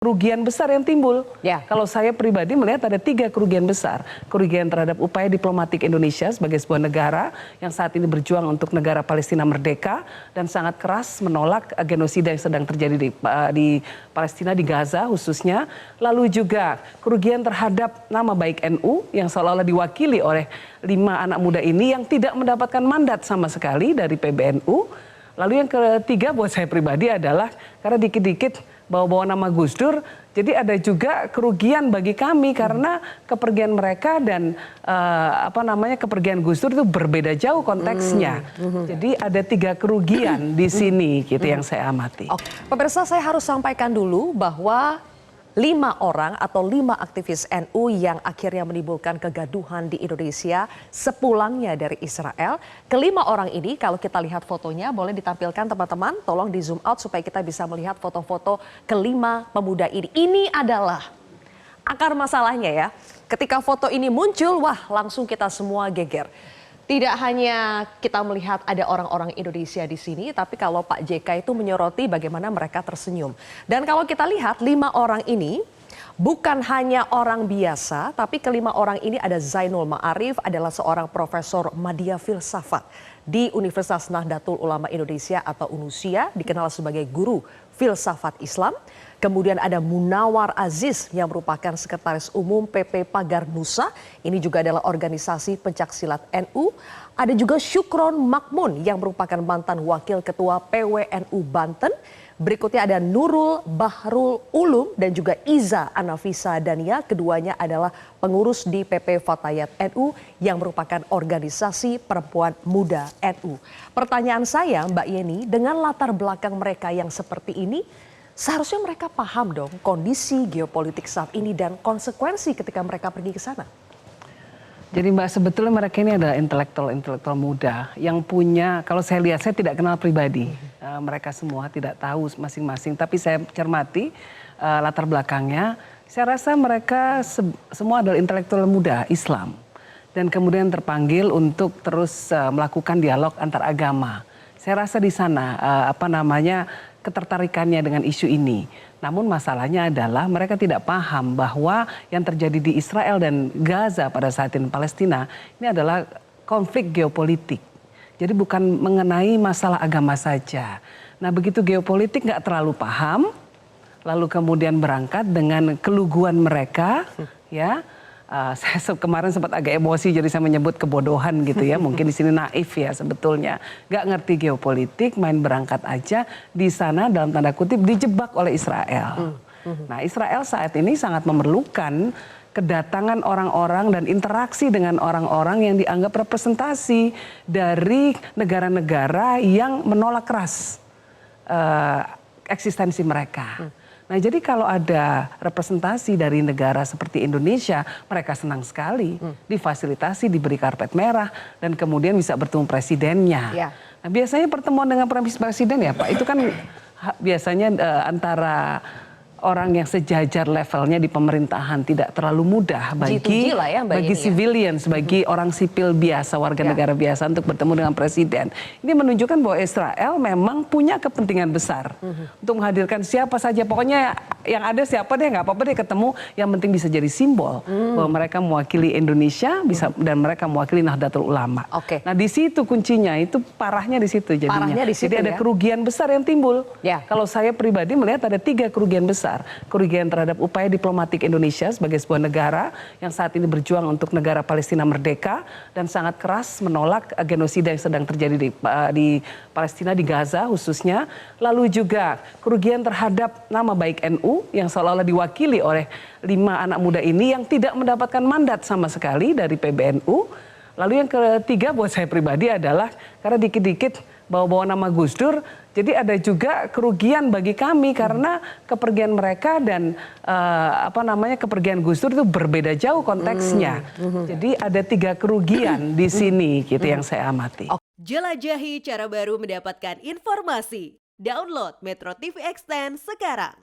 Kerugian besar yang timbul. Ya. Kalau saya pribadi melihat ada 3 kerugian besar. Kerugian terhadap upaya diplomatik Indonesia sebagai sebuah negara yang saat ini berjuang untuk negara Palestina merdeka dan sangat keras menolak genosida yang sedang terjadi di Palestina, di Gaza khususnya. Lalu juga kerugian terhadap nama baik NU yang seolah-olah diwakili oleh 5 anak muda ini yang tidak mendapatkan mandat sama sekali dari PBNU. Lalu yang ketiga buat saya pribadi adalah karena dikit-dikit bawa-bawa nama Gus Dur, jadi ada juga kerugian bagi kami karena kepergian mereka dan kepergian Gus Dur itu berbeda jauh konteksnya. Jadi ada 3 kerugian di sini gitu yang saya amati. Pemirsa, saya harus sampaikan dulu bahwa 5 orang atau 5 aktivis NU yang akhirnya menimbulkan kegaduhan di Indonesia sepulangnya dari Israel. Kelima orang ini kalau kita lihat fotonya, boleh ditampilkan teman-teman, tolong di zoom out supaya kita bisa melihat foto-foto kelima pemuda ini. Ini adalah akar masalahnya ya. Ketika foto ini muncul, wah langsung kita semua geger. Tidak hanya kita melihat ada orang-orang Indonesia di sini, tapi kalau Pak JK itu menyoroti bagaimana mereka tersenyum. Dan kalau kita lihat 5 orang ini bukan hanya orang biasa, tapi kelima orang ini ada Zainul Ma'arif, adalah seorang profesor Madya Filsafat di Universitas Nahdlatul Ulama Indonesia atau UNUSIA, dikenal sebagai guru filsafat Islam. Kemudian ada Munawar Aziz yang merupakan Sekretaris Umum PP Pagar Nusa. Ini juga adalah organisasi pencaksilat NU. Ada juga Syukron Makmun yang merupakan mantan Wakil Ketua PWNU Banten. Berikutnya ada Nurul Bahrul Ulum dan juga Iza Anafisa Dania. Keduanya adalah pengurus di PP Fatayat NU yang merupakan organisasi perempuan muda NU. Pertanyaan saya Mbak Yeni, dengan latar belakang mereka yang seperti ini, seharusnya mereka paham dong kondisi geopolitik saat ini dan konsekuensi ketika mereka pergi ke sana. Jadi Mbak, sebetulnya mereka ini adalah intelektual muda yang punya, kalau saya lihat, saya tidak kenal pribadi. Mereka semua tidak tahu masing-masing, tapi saya cermati latar belakangnya. Saya rasa mereka semua adalah intelektual muda Islam. Dan kemudian terpanggil untuk terus melakukan dialog antar agama. Saya rasa di sana ketertarikannya dengan isu ini. Namun masalahnya adalah mereka tidak paham bahwa yang terjadi di Israel dan Gaza pada saat ini Palestina ini adalah konflik geopolitik. Jadi bukan mengenai masalah agama saja. Nah begitu geopolitik nggak terlalu paham, lalu kemudian berangkat dengan keluguan mereka, ya. Saya kemarin sempat agak emosi jadi saya menyebut kebodohan gitu ya. Mungkin di sini naif ya sebetulnya. Gak ngerti geopolitik, main berangkat aja. Di sana dalam tanda kutip dijebak oleh Israel. Nah Israel saat ini sangat memerlukan kedatangan orang-orang dan interaksi dengan orang-orang yang dianggap representasi dari negara-negara yang menolak keras eksistensi mereka. Nah jadi kalau ada representasi dari negara seperti Indonesia, mereka senang sekali difasilitasi, diberi karpet merah, dan kemudian bisa bertemu presidennya. Ya. Nah biasanya pertemuan dengan presiden ya Pak, itu kan biasanya antara orang yang sejajar levelnya di pemerintahan, tidak terlalu mudah bagi civilian, bagi orang sipil biasa, warga negara biasa untuk bertemu dengan presiden. Ini menunjukkan bahwa Israel memang punya kepentingan besar untuk menghadirkan siapa saja, pokoknya yang ada siapa deh, nggak apa-apa deh ketemu, yang penting bisa jadi simbol bahwa mereka mewakili Indonesia dan mereka mewakili Nahdlatul Ulama. Nah di situ kuncinya, itu parahnya di situ jadinya. Jadi ada kerugian besar yang timbul. Kalau saya pribadi melihat ada 3 kerugian besar. Kerugian terhadap upaya diplomatik Indonesia sebagai sebuah negara yang saat ini berjuang untuk negara Palestina merdeka dan sangat keras menolak genosida yang sedang terjadi di Palestina, di Gaza khususnya. Lalu juga kerugian terhadap nama baik NU yang seolah-olah diwakili oleh 5 anak muda ini yang tidak mendapatkan mandat sama sekali dari PBNU. Lalu yang ketiga buat saya pribadi adalah karena dikit-dikit bawa-bawa nama Gus Dur, jadi ada juga kerugian bagi kami karena kepergian mereka dan kepergian Gus Dur itu berbeda jauh konteksnya. Jadi ada 3 kerugian di sini gitu yang saya amati. Jelajahi cara baru mendapatkan informasi. Download Metro TV Extend sekarang.